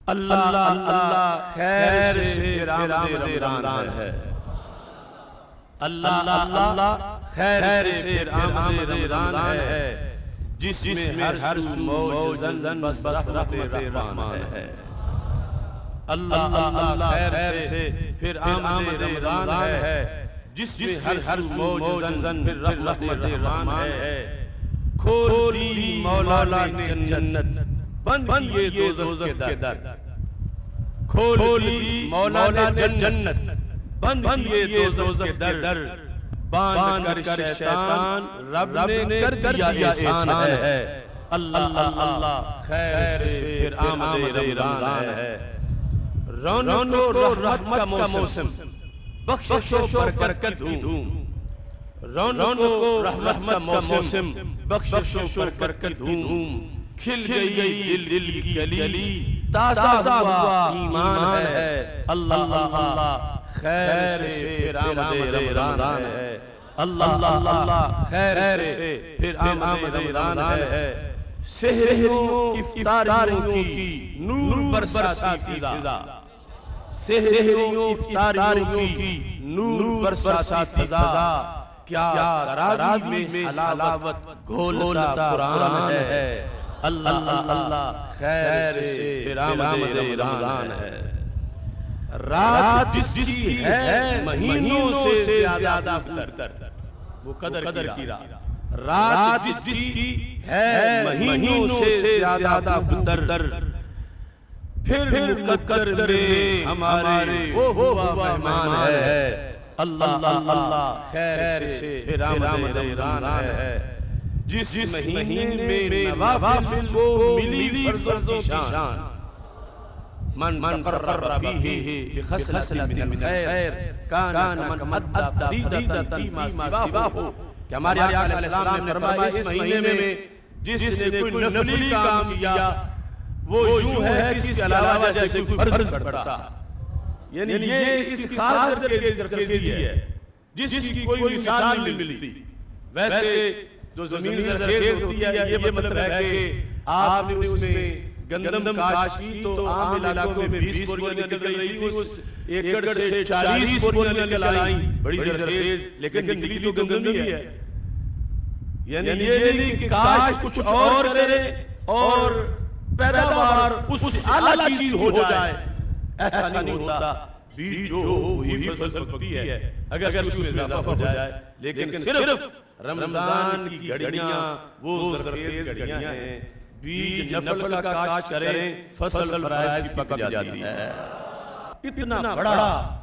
اللہ اللہ خیر سے پھر آمد رمضان ہے، اللہ اللہ خیر سے پھر آمد رمضان ہے، جس میں ہر سو موج زن بس رحمت رحمان ہے۔ اللہ اللہ خیر سے پھر آمد رمضان ہے، جس میں ہر سو موج زن پھر رحمت رحمان ہے۔ کھولی مولا نے جنت، بند کیے دوزخ کے در، کھولی مولا نے جنت، بند کیے دوزخ کے در، باندھ کر شیطان رب نے کر دیا احسان ہے۔ اللہ اللہ خیر سے پھر آمد رمضان ہے، رونق و رحمت کا موسم، بخشش و برکت کی دھوم، رونق و رحمت کا موسم، بخشش و برکت کی دھوم، کھل گئی دل کی کلی، تازہ ہوا ایمان ہے۔ اللہ اللہ خیر سے پھر آمد رمضان ہے، اللہ اللہ خیر سے پھر آمد رمضان ہے۔ سحریوں افطاریوں کی نور برساتی فضا، سحریوں افطاریوں کی نور برساتی فضا، کیا تراویح میں حلاوت گھولتا قرآن ہے۔ اللہ اللہ خیر سے پھر آمد رمضان ہے، رات جس کی ہے مہینوں سے زیادہ بہتر، وہ قدر کی رات جس کی ہے مہینوں سے زیادہ بہتر، پھر مقدر میں ہمارے وہ ہوا مہمان ہے۔ اللہ اللہ خیر سے پھر آمد رمضان ہے، جس مہینے میں نوافل کو ملی فرضوں کی شان، من تقرب فیہ بخصلۃ من خیر کان کمن ادى فریضۃ فیما سواہ، کہ ہمارے آقا علیہ السلام نے فرمایا اس مہینے میں جس نے کوئی نفلی کام کیا وہ یوں ہے کہ اس کے علاوہ جیسے کوئی فرض پڑھتا، یعنی یہ اس کی خاص زرخیزی ہے جس کی کوئی مثال نہیں ملتی۔ ویسے جو زمین زرخیز ہوتی ہے یہ مطلب ہے کہ آپ نے اس میں گندم کاشت کی تو عام علاقوں میں 20 بوریاں نکل رہی تھی، اس ایکڑ سے 40 بوریاں نکل آئیں، بڑی زرخیز، لیکن نکلی تو گندم ہی ہے۔ یعنی یہ نہیں کہ کاشت کچھ اور کرے اور پیداوار اس سے اعلیٰ چیز ہو جائے، ایسا نہیں ہوتا۔ بیج جو ہو وہی فصل پکتی ہے اگر اس میں اضافہ ہو جائے، لیکن صرف رمضان کی گھڑیاں وہ زرخیز گھڑیاں ہیں، بیج نفل کا کاشت کریں فصل فرائض کی پک جاتی ہے۔ اتنا بڑا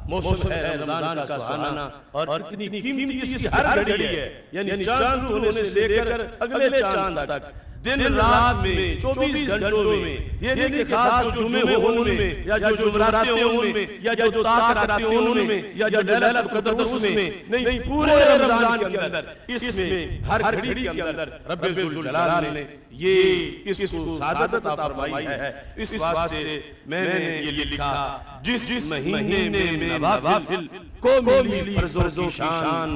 موسم ہے رمضان کا سہانا، اور اتنی قیمتی اس کی ہر گھڑی ہے، یعنی چاند ہونے سے لے کر اگلے چاند تک، دن رات میں 24 گھنٹوں میں، یہ نہیں کہ خاص جو جمعے ہوں ان میں، یا جو جمعراتیں ہوں ان میں، یا جو تاکراتیں ہوں ان میں، یا جو لیلۃ القدر اس میں، نہیں، پورے رمضان کے اندر، اس میں ہر گھڑی کے اندر رب ذوالجلال نے یہ اس کو سعادت عطا فرمائی ہے۔ اس واسطے میں نے یہ لکھا، جس مہینے میں نوافل کو ملی فرضوں کی شان،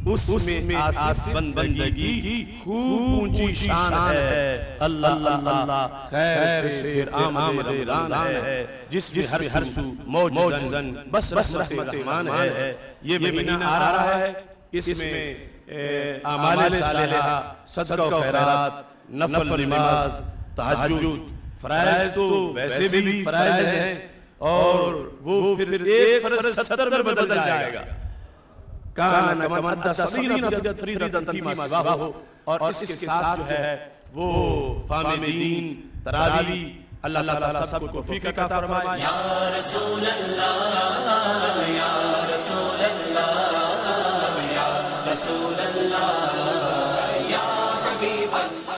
اس میں آصف بندگی کی خوب اونچی شان ہے۔ اللہ اللہ خیر سے پھر آمد رمضان ہے، جس میں ہر سو موج زن بس رحمت رحمان ہے۔ یہ مہینہ آ رہا ہے، اس میں اعمال صالحہ، صدقہ و خیرات، نفل نماز، تہجد، فرائض تو ویسے بھی فرائض ہیں، اور وہ پھر ایک فرض 70 میں بدل جائے گا، کان کمن ادى فریضۃ فیما سواہ، اور اس کے ساتھ جو ہے وہ فہم دین، تراویح، اللہ تعالیٰ سب کو توفیق عطا فرمائے۔ یا رسول اللہ یا رسول اللہ یا رسول اللہ